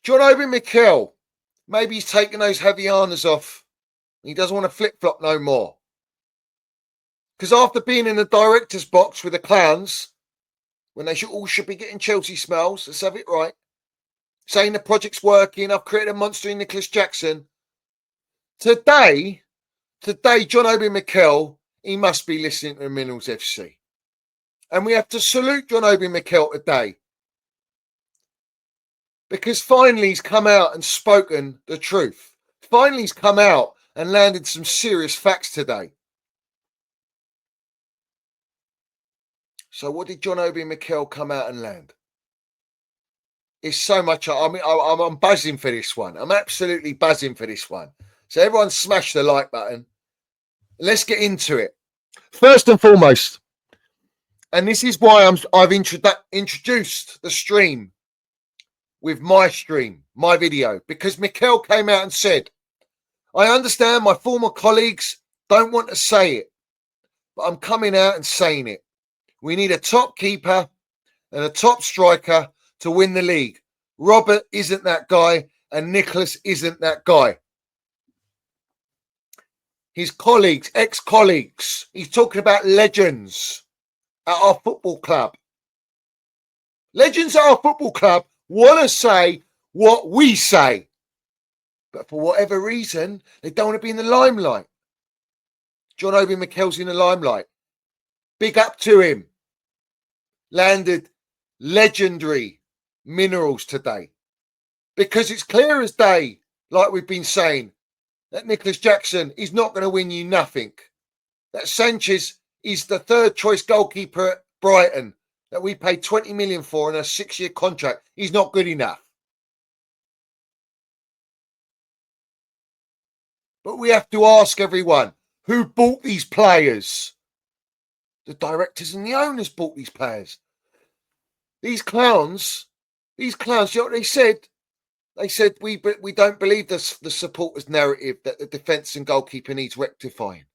John Obi Mikel, maybe he's taking those heavy harness off. He doesn't want to flip-flop no more. Because after being in the director's box with the clowns, when they all should be getting Chelsea smells, let's have it right, saying the project's working, I've created a monster in Nicholas Jackson. Today, John Obi Mikel, he must be listening to the Minerals FC. And we have to salute John Obi Mikel today. Because finally he's come out and spoken the truth. Finally he's come out and landed some serious facts today. So what did John Obi Mikel come out and land? It's so much. I'm buzzing for this one. I'm absolutely buzzing for this one. So everyone smash the like button. Let's get into it. First and foremost, and this is why I've introduced the stream with my stream, my video, because Mikel came out and said, I understand my former colleagues don't want to say it, but I'm coming out and saying it. We need a top keeper and a top striker to win the league. Robert isn't that guy, and Nicholas isn't that guy. His colleagues, ex-colleagues, he's talking about legends at our football club. Legends at our football club want to say what we say, but for whatever reason, they don't want to be in the limelight. John Obi Mikel's in the limelight. Big up to him. Landed legendary Minerals today. Because it's clear as day, like we've been saying, that Nicholas Jackson is not going to win you nothing. That Sanchez is the third choice goalkeeper at Brighton that we paid 20 million for in a 6-year contract. He's not good enough. But we have to ask everyone, who bought these players? The directors and the owners bought these players. These clowns, you know what they said? They said, we don't believe the supporters' narrative that the defence and goalkeeper needs rectifying.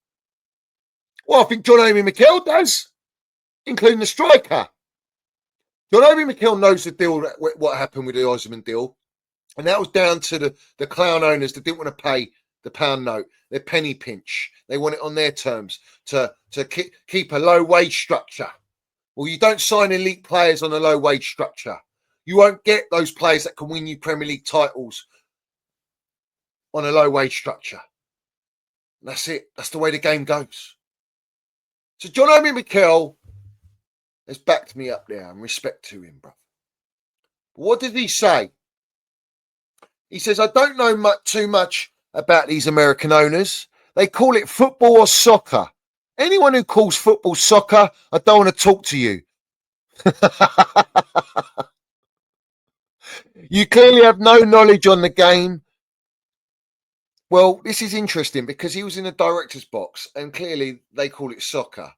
Well, I think John Obi Mikel does, including the striker. John Obi Mikel knows the deal, what happened with the Osman deal, and that was down to the clown owners that didn't want to pay the pound note, their penny pinch. They want it on their terms to keep a low wage structure. Well, you don't sign elite players on a low wage structure. You won't get those players that can win you Premier League titles on a low wage structure. And that's it. That's the way the game goes. So John Obi Mikel has backed me up there, and respect to him, bro. But what did he say? He says, I don't know too much about these American owners. They call it football or soccer. Anyone who calls football soccer, I don't want to talk to you. You clearly have no knowledge on the game. Well, this is interesting because he was in the director's box and clearly they call it soccer.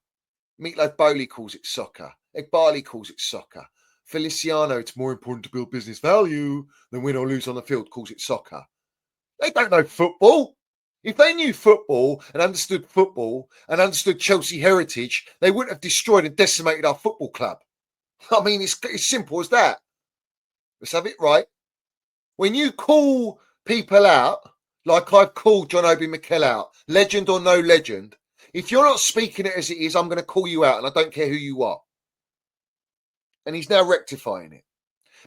Meatloaf Bowley calls it soccer. Egbali calls it soccer. Feliciano, it's more important to build business value than win or lose on the field, calls it soccer. They don't know football. If they knew football and understood Chelsea heritage, they wouldn't have destroyed and decimated our football club. I mean, it's simple as that. Let's have it right. When you call people out, like I've called John Obi Mikel out, legend or no legend, if you're not speaking it as it is, I'm going to call you out and I don't care who you are. And he's now rectifying it.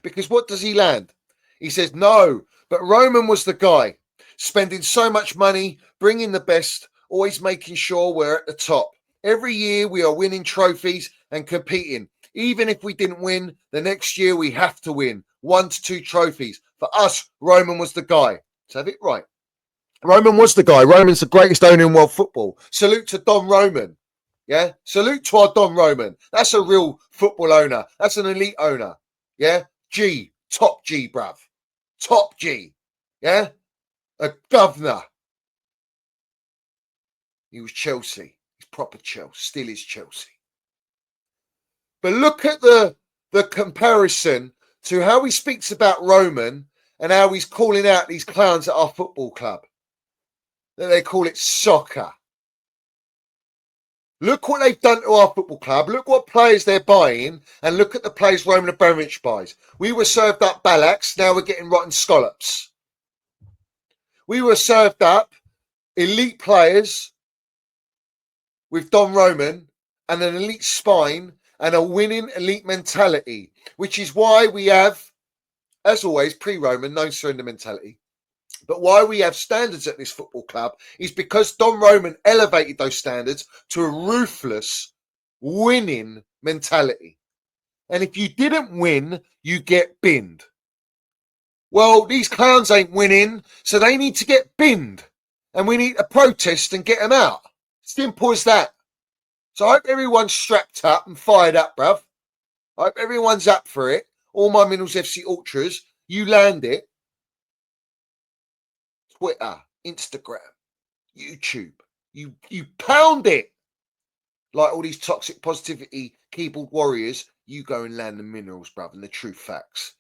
Because what does he land? He says, no, but Roman was the guy, spending so much money, bringing the best, always making sure we're at the top. Every year we are winning trophies and competing. Even if we didn't win, the next year we have to win 1 to 2 trophies. For us, Roman was the guy. Let's have it right. Roman was the guy. Roman's the greatest owner in world football. Salute to Don Roman. Yeah? Salute to our Don Roman. That's a real football owner. That's an elite owner. Yeah? G. Top G, bruv. Top G. Yeah? A governor. He was Chelsea. He's proper Chelsea. Still is Chelsea. But look at the comparison to how he speaks about Roman and how he's calling out these clowns at our football club. That they call it soccer. Look what they've done to our football club. Look what players they're buying, and look at the players Roman Abramovich buys. We were served up Ballaks, now we're getting rotten scallops. We were served up elite players with Don Roman and an elite spine and a winning elite mentality, which is why we have, as always, pre-Roman, no surrender mentality. But why we have standards at this football club is because Don Roman elevated those standards to a ruthless winning mentality. And if you didn't win, you get binned. Well, these clowns ain't winning, so they need to get binned. And we need to protest and get them out. Simple as that. So I hope everyone's strapped up and fired up, bruv. I hope everyone's up for it. All my Minerals FC Ultras, you land it. Twitter, Instagram, YouTube. You pound it. Like all these toxic positivity keyboard warriors, you go and land the minerals, bruv, and the true facts.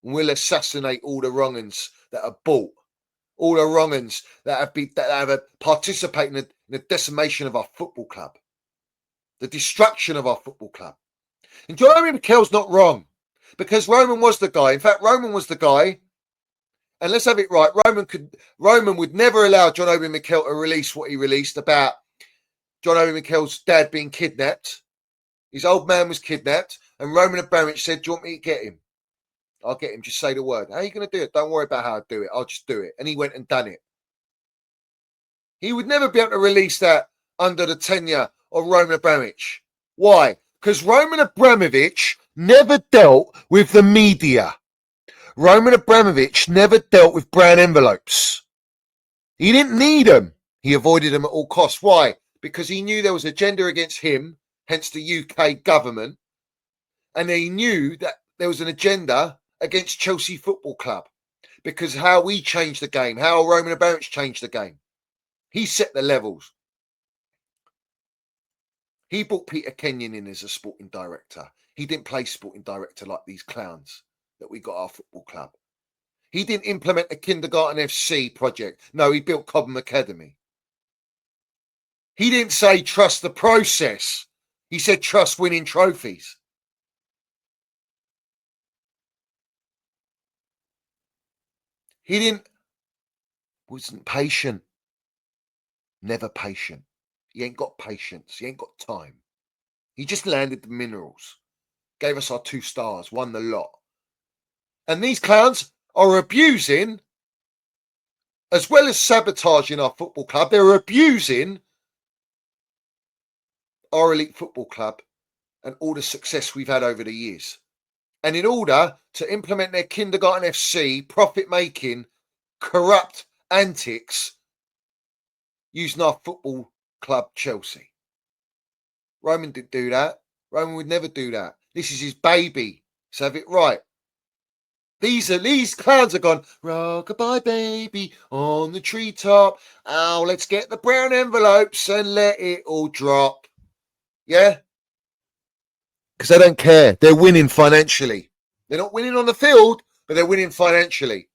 And we'll assassinate all the wrong-uns that are bought. All the wrong-uns that have participated in the decimation of our football club. The destruction of our football club. And Obi Mikel's not wrong. Because Roman was the guy. In fact, Roman was the guy. And let's have it right. Roman would never allow John Obi Mikel to release what he released about John Obi Mikel's dad being kidnapped. His old man was kidnapped. And Roman Abramovich said, do you want me to get him? I'll get him. Just say the word. How are you going to do it? Don't worry about how I do it. I'll just do it. And he went and done it. He would never be able to release that under the tenure of Roman Abramovich. Why? Because Roman Abramovich never dealt with the media. Roman Abramovich never dealt with brown envelopes. He didn't need them. He avoided them at all costs. Why? Because he knew there was agenda against him, hence the UK government. And he knew that there was an agenda against Chelsea Football Club. Because how we changed the game, how Roman Abramovich changed the game. He set the levels. He brought Peter Kenyon in as a sporting director. He didn't play sporting director like these clowns that we got our football club. He didn't implement the Kindergarten FC project. No, he built Cobham Academy. He didn't say trust the process. He said trust winning trophies. He wasn't patient. Never patient. He ain't got patience. He ain't got time. He just landed the minerals. Gave us our 2 stars. Won the lot. And these clowns are abusing, as well as sabotaging our football club, they're abusing our elite football club and all the success we've had over the years. And in order to implement their Kindergarten FC profit-making, corrupt antics using our football club Chelsea. Roman didn't do that. Roman would never do that. This is his baby. So have it right. These clowns are gone, rock-a-bye baby on the treetop. Oh, let's get the brown envelopes and let it all drop. Yeah? Because they don't care. They're winning financially. They're not winning on the field, but they're winning financially.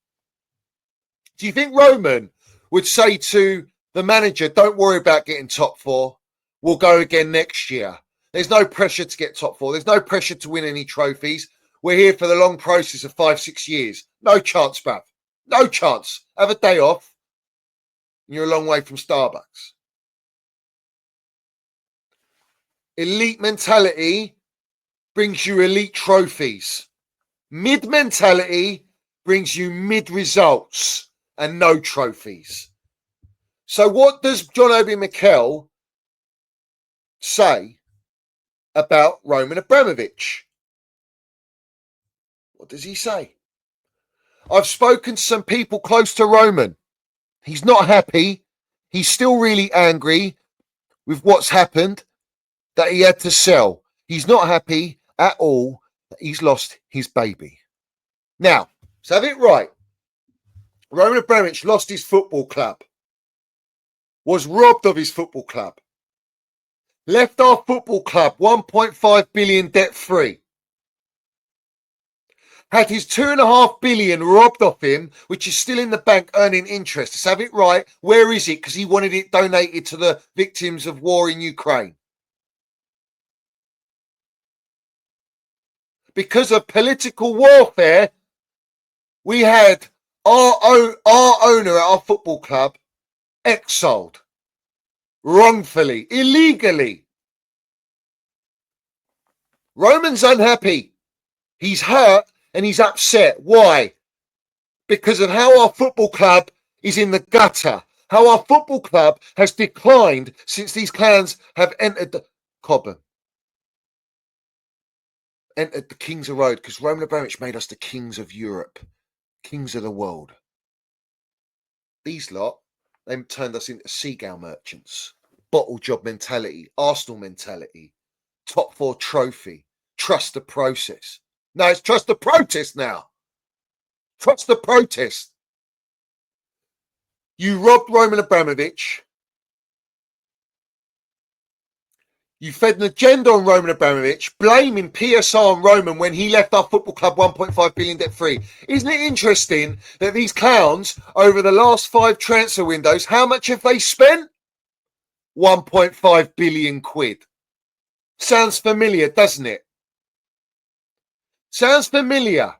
Do you think Roman would say to the manager, don't worry about getting top 4. We'll go again next year. There's no pressure to get top 4. There's no pressure to win any trophies. We're here for the long process of 5-6 years. No chance, bruv. No chance. Have a day off. And you're a long way from Starbucks. Elite mentality brings you elite trophies. Mid mentality brings you mid results and no trophies. So what does John Obi Mikel say about Roman Abramovich? What does he say? I've spoken to some people close to Roman. He's not happy. He's still really angry with what's happened, that he had to sell. He's not happy at all that he's lost his baby. Now, let's have it right. Roman Abramovich lost his football club, was robbed of his football club, left our football club 1.5 billion debt free, had his 2.5 billion robbed off him, which is still in the bank earning interest. Let's have it right. Where is it? Because he wanted it donated to the victims of war in Ukraine. Because of political warfare, we had our owner at our football club exiled wrongfully, illegally. Roman's unhappy. He's hurt and he's upset. Why? Because of how our football club is in the gutter. How our football club has declined since these clans have entered Cobham. Entered the Kings of Road, because Roman Abramovich made us the kings of Europe, kings of the world. These lot, they turned us into seagull merchants, bottle job mentality, Arsenal mentality, top 4 trophy, trust the process. No, it's trust the protest now. Trust the protest. You robbed Roman Abramovich. You fed an agenda on Roman Abramovich, blaming PSR on Roman when he left our football club 1.5 billion debt free. Isn't it interesting that these clowns, over the last 5 transfer windows, how much have they spent? 1.5 billion quid. Sounds familiar, doesn't it? Sounds familiar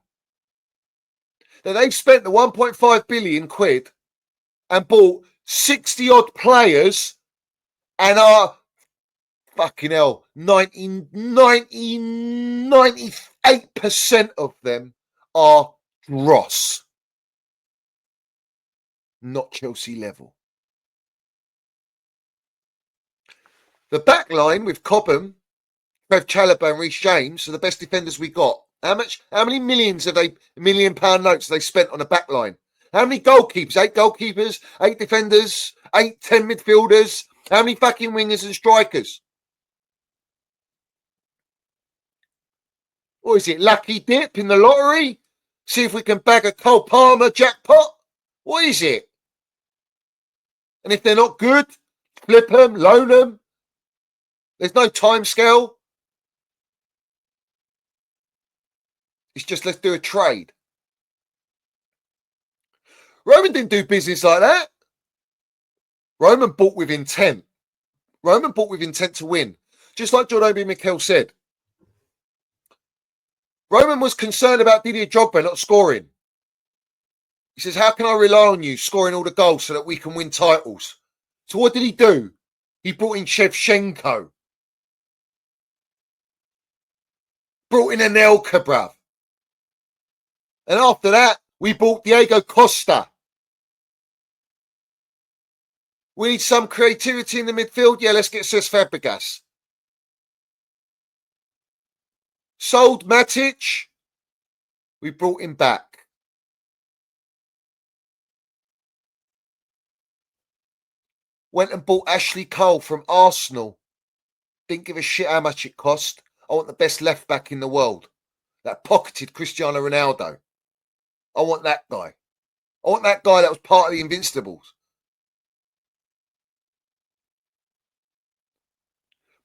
that they've spent the 1.5 billion quid and bought 60 odd players and are fucking hell, 98% of them are dross. Not Chelsea level. The back line with Cobham, Trev Chalobah and Reece James are the best defenders we got. How many millions have they, £1 million notes have they spent on a back line? How many goalkeepers? 8 goalkeepers, 8 defenders, 8, 10 midfielders. How many fucking wingers and strikers? Or is it lucky dip in the lottery? See if we can bag a Cole Palmer jackpot? What is it? And if they're not good, flip them, loan them. There's no time scale. It's just let's do a trade. Roman didn't do business like that. Roman bought with intent. Roman bought with intent to win. Just like Obi Mikel said. Roman was concerned about Didier Drogba not scoring. He says, how can I rely on you scoring all the goals so that we can win titles? So what did he do? He brought in Shevchenko. Brought in Anelka, bruv. And after that, we bought Diego Costa. We need some creativity in the midfield. Yeah, let's get Cesc Fabregas. Sold Matic. We brought him back. Went and bought Ashley Cole from Arsenal. Didn't give a shit how much it cost. I want the best left back in the world. That pocketed Cristiano Ronaldo. I want that guy. I want that guy that was part of the Invincibles.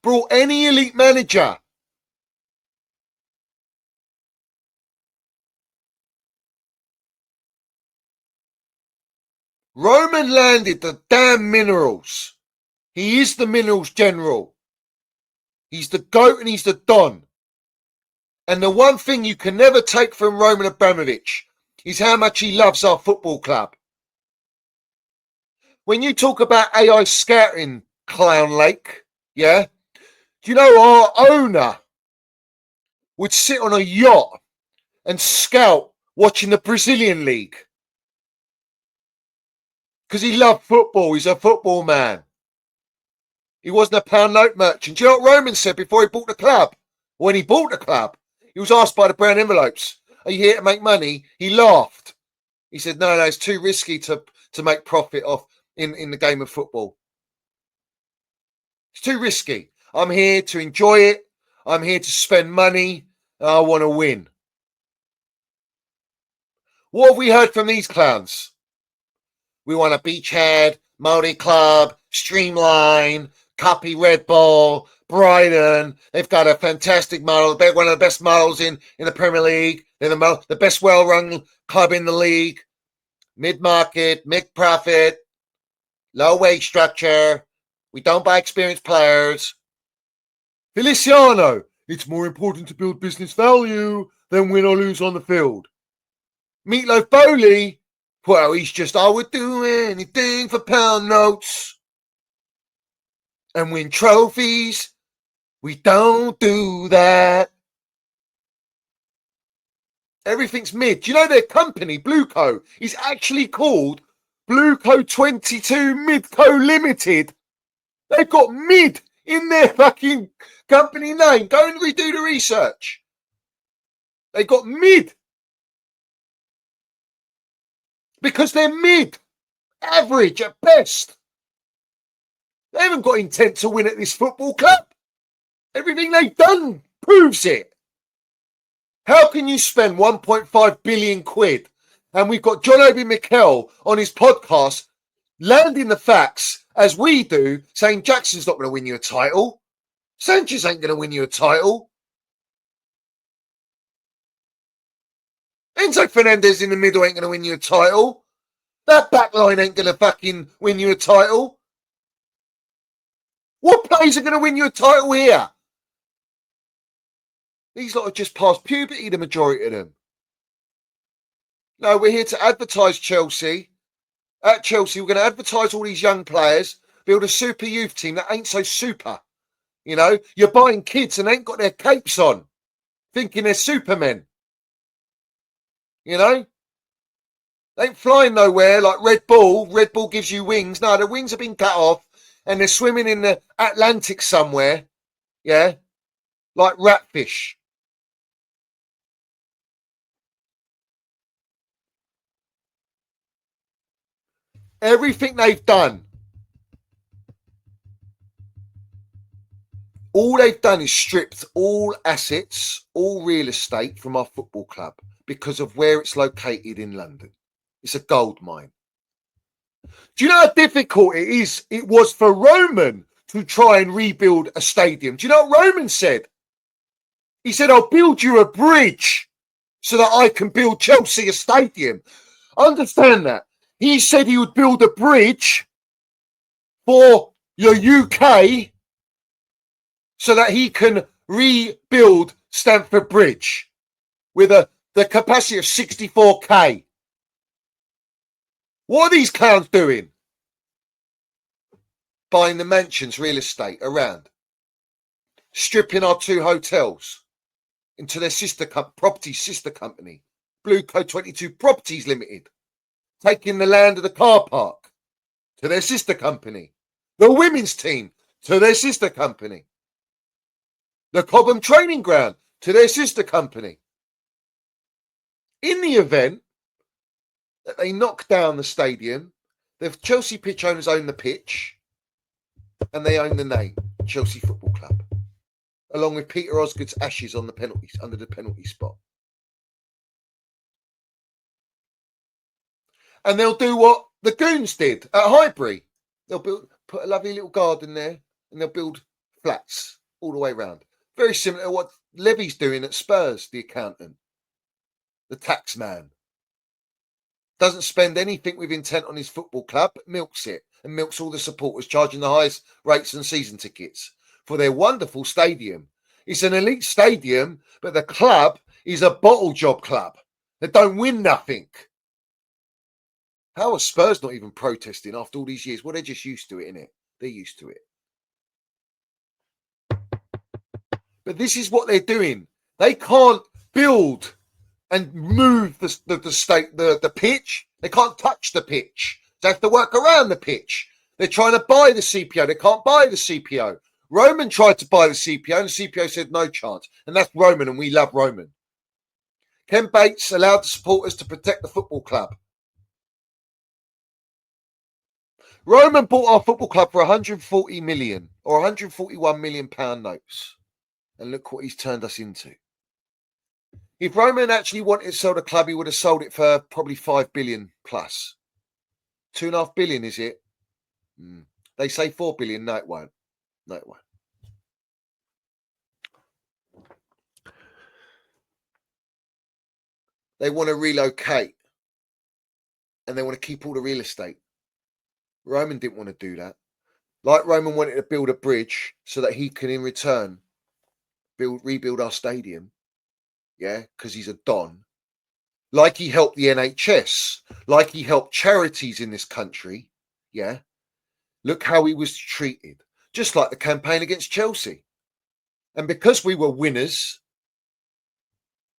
Brought any elite manager. Roman landed the damn minerals. He is the minerals general. He's the GOAT and he's the Don. And the one thing you can never take from Roman Abramovich is how much he loves our football club. When you talk about AI scouting, Clown Lake, yeah? Do you know our owner would sit on a yacht and scout watching the Brazilian league? Because he loved football. He's a football man. He wasn't a pound note merchant. Do you know what Roman said before he bought the club? When he bought the club, he was asked by the brown envelopes, are you here to make money? He laughed. He said, no, it's too risky to make profit off in the game of football. It's too risky. I'm here to enjoy it. I'm here to spend money. I want to win. What have we heard from these clowns? We want a beachhead, multi-club, streamline, Cuppy Red Bull, Brighton. They've got a fantastic model, one of the best models in the Premier League. They're the best well-run club in the league. Mid-market, mid-profit, low wage structure. We don't buy experienced players. Feliciano, it's more important to build business value than win or lose on the field. Meatloaf Bowley, well, he's just, I would do anything for pound notes and win trophies. We don't do that. Everything's mid. Do you know their company, BlueCo, is actually called BlueCo 22 Midco Limited? They've got mid in their fucking company name. Go and redo the research. They got mid. Because they're mid. Average at best. They haven't got intent to win at this football club. Everything they've done proves it. How can you spend 1.5 billion quid? And we've got John Obi Mikel on his podcast landing the facts as we do, saying Jackson's not going to win you a title. Sanchez ain't going to win you a title. Enzo Fernandez in the middle ain't going to win you a title. That back line ain't going to fucking win you a title. What players are going to win you a title here? These lot are just past puberty, the majority of them. No, we're here to advertise Chelsea. At Chelsea, we're going to advertise all these young players, build a super youth team that ain't so super. You know, you're buying kids and ain't got their capes on, thinking they're supermen. You know? They ain't flying nowhere like Red Bull. Red Bull gives you wings. No, the wings have been cut off and they're swimming in the Atlantic somewhere. Yeah? Like ratfish. Everything they've done, all they've done is stripped all assets, all real estate from our football club because of where it's located in London. It's a gold mine. Do you know how difficult it was for Roman to try and rebuild a stadium? Do you know what Roman said? He said, I'll build you a bridge so that I can build Chelsea a stadium. Understand that. He said he would build a bridge for your UK so that he can rebuild Stamford Bridge with the capacity of 64k. What are these clowns doing? Buying the mansions, real estate around. Stripping our 2 hotels into their sister company, BlueCo 22 Properties Limited. Taking the land of the car park to their sister company. The women's team to their sister company. The Cobham training ground to their sister company. In the event that they knock down the stadium, the Chelsea pitch owners own the pitch and they own the name, Chelsea Football Club, along with Peter Osgood's ashes on the under the penalty spot. And they'll do what the Goons did at Highbury. They'll put a lovely little garden there and they'll build flats all the way around. Very similar to what Levy's doing at Spurs, the accountant, the tax man. Doesn't spend anything with intent on his football club, but milks it and milks all the supporters, charging the highest rates and season tickets for their wonderful stadium. It's an elite stadium, but the club is a bottle job club that don't win nothing. How are Spurs not even protesting after all these years? Well, they're just used to it, innit? They're used to it. But this is what they're doing. They can't build and move the pitch. They can't touch the pitch. They have to work around the pitch. They're trying to buy the CPO. They can't buy the CPO. Roman tried to buy the CPO and the CPO said no chance. And that's Roman, and we love Roman. Ken Bates allowed the supporters to protect the football club. Roman bought our football club for 140 million or 141 million pound notes. And look what he's turned us into. If Roman actually wanted to sell the club, he would have sold it for probably 5 billion plus. 2.5 billion, is it? They say 4 billion. No, it won't. No, it won't. they want to relocate and they want to keep all the real estate. Roman didn't want to do that. Like Roman wanted to build a bridge so that he can, in return, rebuild our stadium. Yeah, because he's a don. Like he helped the NHS, like he helped charities in this country. Yeah. Look how he was treated. Just like the campaign against Chelsea. And because we were winners,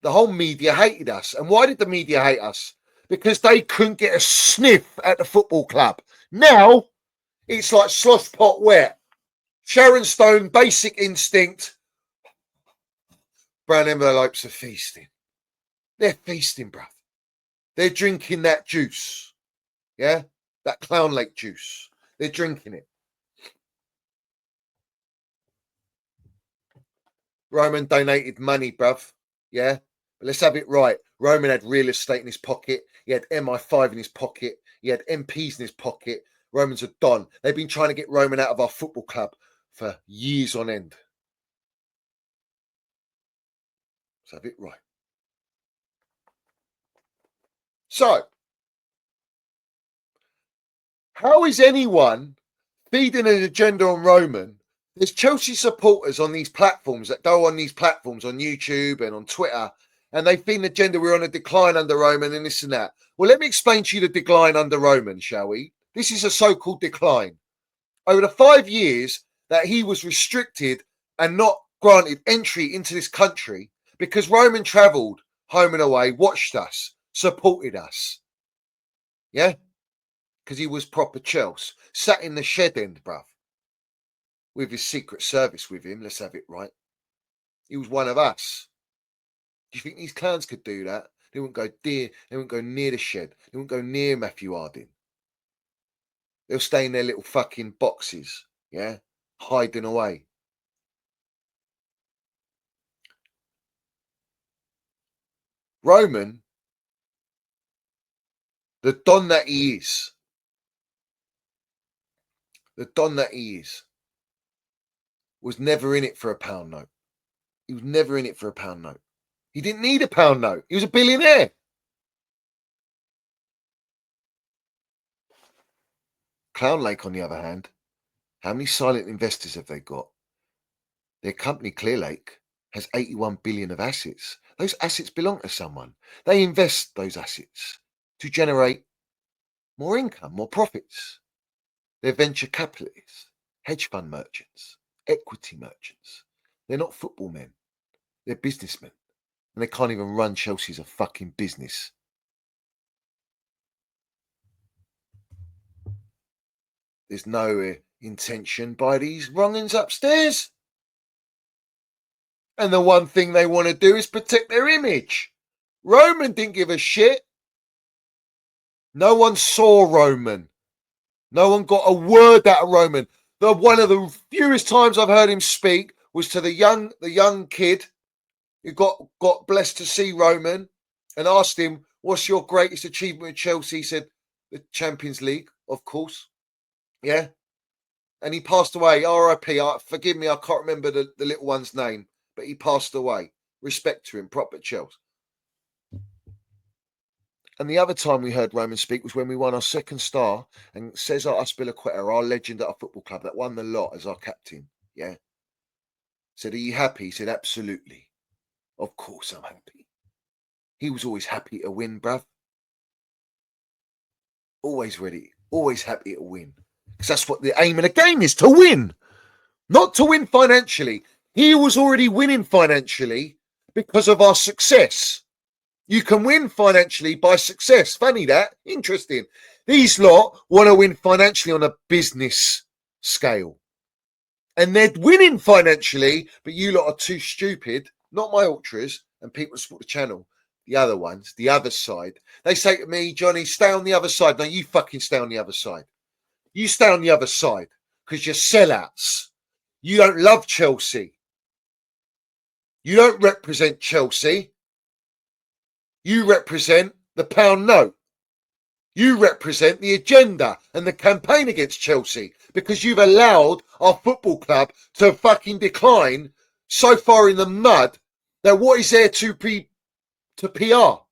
the whole media hated us. And why did the media hate us? Because they couldn't get a sniff at the football club. Now, it's like slosh pot wet. Sharon Stone, Basic Instinct. Brown envelopes are feasting. They're feasting, bruv. They're drinking that juice. Yeah? That Clown Lake juice. They're drinking it. Roman donated money, bruv. Yeah? But let's have it right. Roman had real estate in his pocket. He had MI5 in his pocket. He had MPs in his pocket. Roman's a don. They've been trying to get Roman out of our football club for years on end. Let's have it right. So, how is anyone feeding an agenda on Roman? There's Chelsea supporters on these platforms that go on these platforms on YouTube and on Twitter, and they feed an agenda. We're on a decline under Roman and this and that. Well, let me explain to you the decline under Roman, shall we? This is a so-called decline. Over the 5 years that he was restricted and not granted entry into this country, because Roman travelled home and away, watched us, supported us. Yeah? Because he was proper Chelsea. Sat in the shed end, bruv. With his Secret Service with him, let's have it right. He was one of us. Do you think these clowns could do that? They wouldn't go near the shed. They wouldn't go near Matthew Harding. They'll stay in their little fucking boxes, yeah? Hiding away. Roman, the don that he is, was never in it for a pound note. He was never in it for a pound note. He didn't need a pound note. He was a billionaire. Clown Lake, on the other hand, how many silent investors have they got? Their company, Clear Lake, has 81 billion of assets. Those assets belong to someone. They invest those assets to generate more income, more profits. They're venture capitalists, hedge fund merchants, equity merchants. They're not football men. They're businessmen. And they can't even run Chelsea as a fucking business. There's no intention by these wrongins upstairs. And the one thing they want to do is protect their image. Roman didn't give a shit. No one saw Roman. No one got a word out of Roman. One of the fewest times I've heard him speak was to the young kid who got blessed to see Roman and asked him, what's your greatest achievement with Chelsea? He said, the Champions League, of course. Yeah. And he passed away. R.I.P. Forgive me, I can't remember the little one's name, but he passed away. Respect to him, proper Chelsea. And the other time we heard Roman speak was when we won our second star and Cesar Azpilicueta, our legend at our football club that won the lot as our captain. Yeah. Said, are you happy? He said, absolutely. Of course I'm happy. He was always happy to win, bruv. Always ready. Always happy to win. Because that's what the aim of the game is, to win. Not to win financially. He was already winning financially because of our success. You can win financially by success. Funny that. Interesting. These lot want to win financially on a business scale. And they're winning financially, but you lot are too stupid. Not my ultras and people who support the channel. The other ones, the other side. They say to me, Johnny, stay on the other side. No, you fucking stay on the other side. You stay on the other side because you're sellouts. You don't love Chelsea. You don't represent Chelsea. You represent the pound note. You represent the agenda and the campaign against Chelsea because you've allowed our football club to fucking decline so far in the mud that what is there to PR?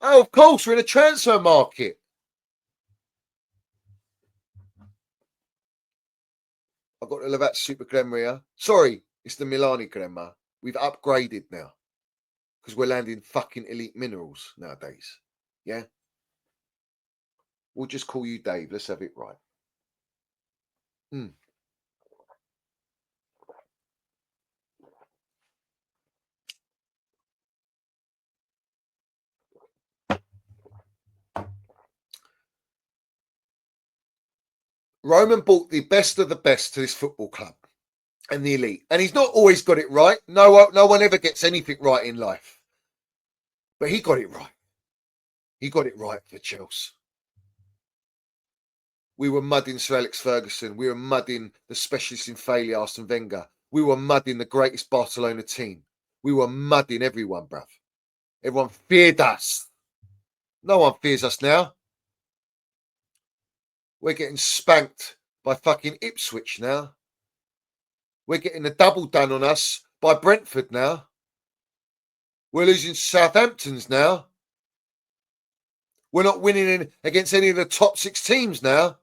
Oh, of course, we're in a transfer market. I've got the Lavat Super Crema here. Sorry, it's the Milani Crema. We've upgraded now because we're landing fucking elite minerals nowadays. Yeah? We'll just call you Dave. Let's have it right. Roman brought the best of the best to this football club and the elite. And he's not always got it right. No one ever gets anything right in life. But he got it right. He got it right for Chelsea. We were mudding Sir Alex Ferguson. We were mudding the specialist in failure, Arsene Wenger. We were mudding the greatest Barcelona team. We were mudding everyone, bruv. Everyone feared us. No one fears us now. We're getting spanked by fucking Ipswich now. We're getting a double done on us by Brentford now. We're losing Southamptons now. We're not winning against any of the top 6 teams now.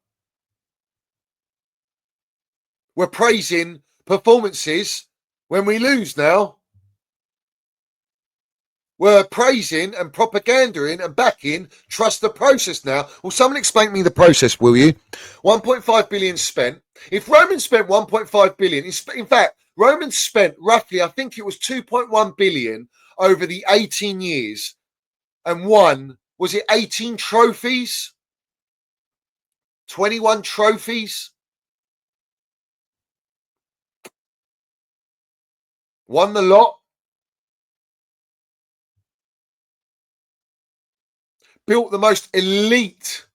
We're praising performances when we lose now. We're praising and propagandering and backing trust the process now. Will someone explain to me the process, will you? 1.5 billion spent. If Roman spent 1.5 billion, in fact, Roman spent roughly, I think it was 2.1 billion over the 18 years and won, was it 18 trophies? 21 trophies? Won the lot? Built the most elite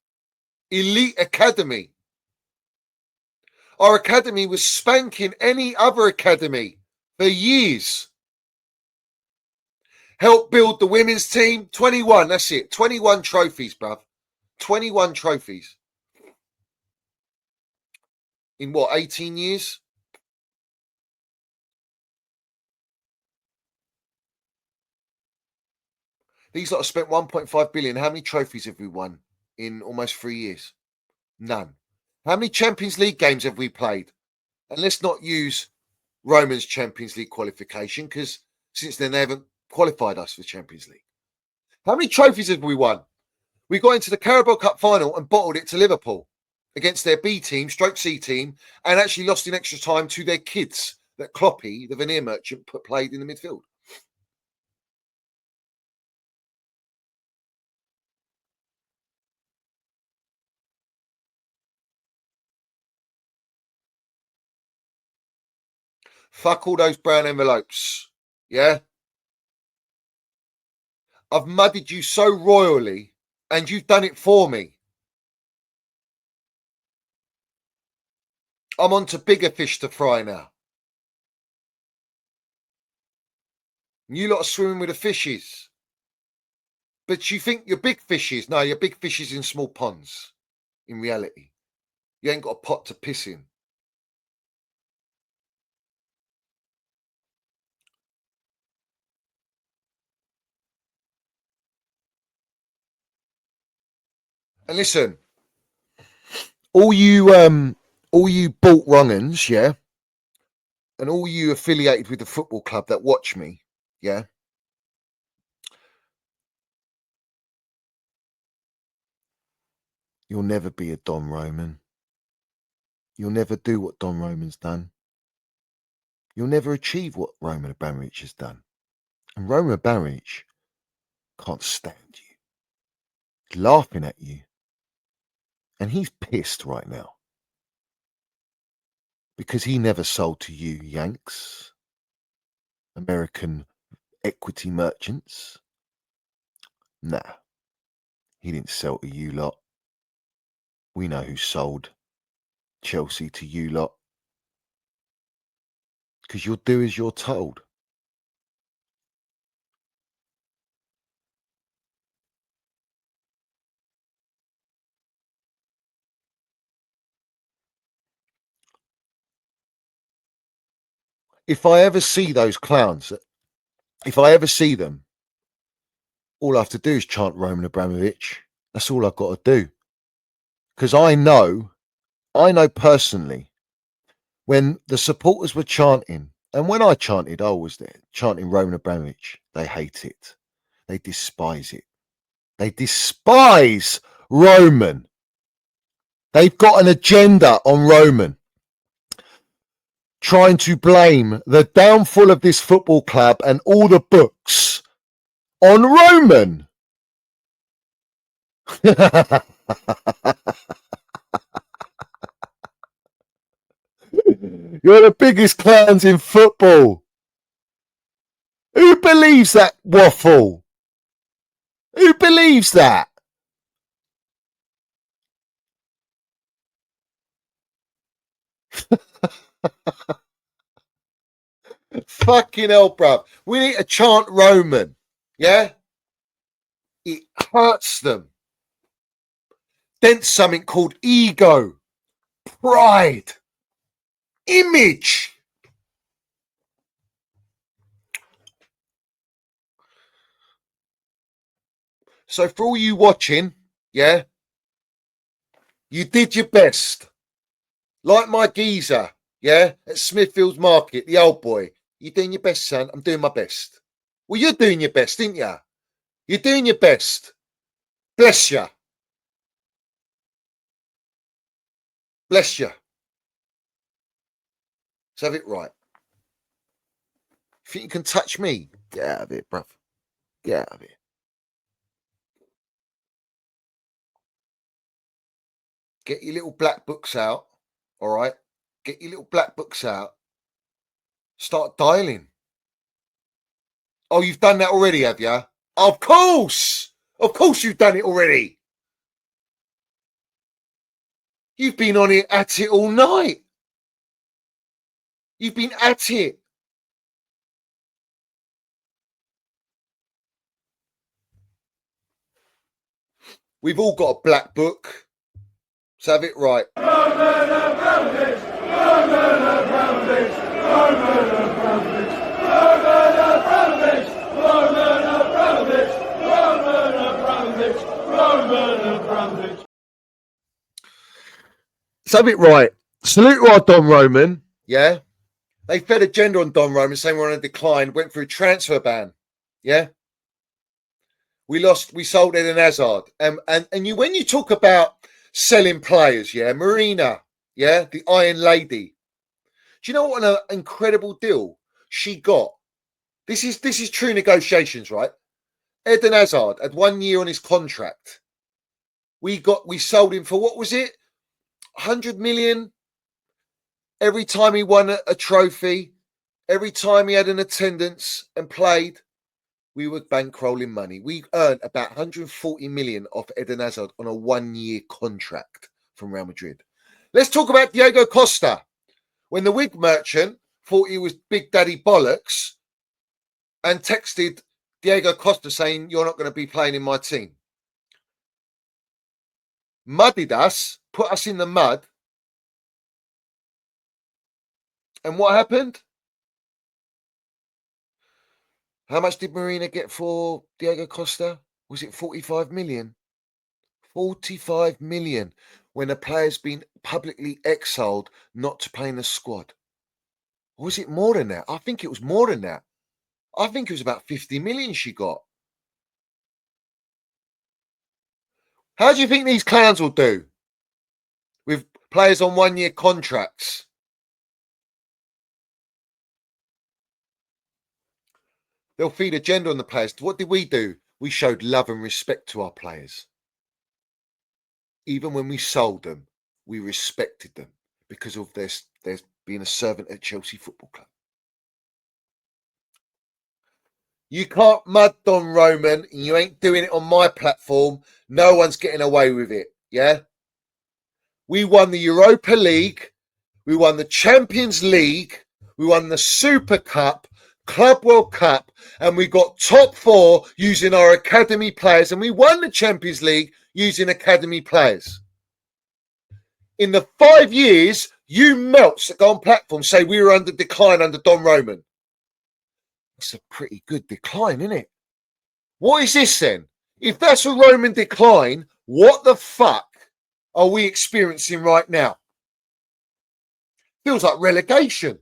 academy. Our academy was spanking any other academy for years. Helped build the women's team. 21, that's it. 21 trophies, bruv. 21 trophies. In what, 18 years? These lot have spent 1.5 billion. How many trophies have we won in almost 3 years? None. How many Champions League games have we played? And let's not use Roman's Champions League qualification because since then they haven't qualified us for Champions League. How many trophies have we won? We got into the Carabao Cup final and bottled it to Liverpool against their B team, stroke C team, and actually lost in extra time to their kids that Kloppy, the veneer merchant, played in the midfield. Fuck all those brown envelopes. Yeah? I've mudded you so royally and you've done it for me. I'm on to bigger fish to fry now. You lot are swimming with the fishes. But you think you're big fishes. No, you're big fishes in small ponds. In reality, you ain't got a pot to piss in. And listen, all you bought wrong'uns, yeah, and all you affiliated with the football club that watch me, yeah. You'll never be a Don Roman. You'll never do what Don Roman's done. You'll never achieve what Roman Abramovich has done. And Roman Abramovich can't stand you. He's laughing at you. And he's pissed right now. Because he never sold to you, Yanks, American equity merchants. Nah, he didn't sell to you lot. We know who sold Chelsea to you lot. Because you'll do as you're told. If I ever see those clowns, if I ever see them, all I have to do is chant Roman Abramovich. That's all I've got to do. Because I know personally, when the supporters were chanting, and when I chanted, I was there chanting Roman Abramovich. They hate it. They despise it. They despise Roman. They've got an agenda on Roman, trying to blame the downfall of this football club and all the books on Roman. You're the biggest clowns in football. Who believes that waffle? Who believes that? Fucking hell, bruv. We need to chant Roman. Yeah? It hurts them. Then something called ego, pride, image. So for all you watching, yeah, you did your best. Like my geezer, yeah, at Smithfield's Market, the old boy. You're doing your best, son. I'm doing my best. Well, you're doing your best, didn't you? You're doing your best. Bless you. Bless you. Let's have it right. You think you can touch me? Get out of it, bruv. Get out of it. Get your little black books out, all right? Get your little black books out. Start dialing. Oh, you've done that already, have you? Of course! Of course you've done it already. You've been on it at it all night. You've been at it. We've all got a black book. Let's have it right. Roman Abramovich! Roman Abramovich! Roman Abramovich! Roman Abramovich! Roman Abramovich! Roman Abramovich! Roman Abramovich! Let's have it right. Salute to our Don Roman. Yeah. They fed agenda on Don Roman saying we're on a decline, went through a transfer ban. Yeah. We sold Eden Hazard. And when you talk about selling players, yeah, Marina, yeah, the Iron Lady. Do you know what an incredible deal she got? This is true negotiations, right? Eden Hazard had 1 year on his contract. We sold him for, what was it? 100 million every time he won a trophy, every time he had an attendance and played. We were bankrolling money. We earned about 140 million off Eden Hazard on a 1 year contract from Real Madrid. Let's talk about Diego Costa. When the wig merchant thought he was Big Daddy Bollocks and texted Diego Costa saying, you're not going to be playing in my team. Muddied us, put us in the mud. And what happened? How much did Marina get for Diego Costa? Was it 45 million? 45 million when a player's been publicly exiled not to play in the squad. Or was it more than that? I think it was more than that. I think it was about 50 million she got. How do you think these clowns will do with players on 1 year contracts? They'll feed agenda on the players. What did we do? We showed love and respect to our players. Even when we sold them, we respected them because of their being a servant at Chelsea Football Club. You can't mud Don Roman, and you ain't doing it on my platform. No one's getting away with it, yeah? We won the Europa League. We won the Champions League. We won the Super Cup, Club World Cup, and we got top 4 using our academy players, and we won the Champions League using academy players. In the 5 years, you melts that go on platform say we were under decline under Don Roman. It's a pretty good decline, isn't it? What is this then? If that's a Roman decline, what the fuck are we experiencing right now? Feels like relegation.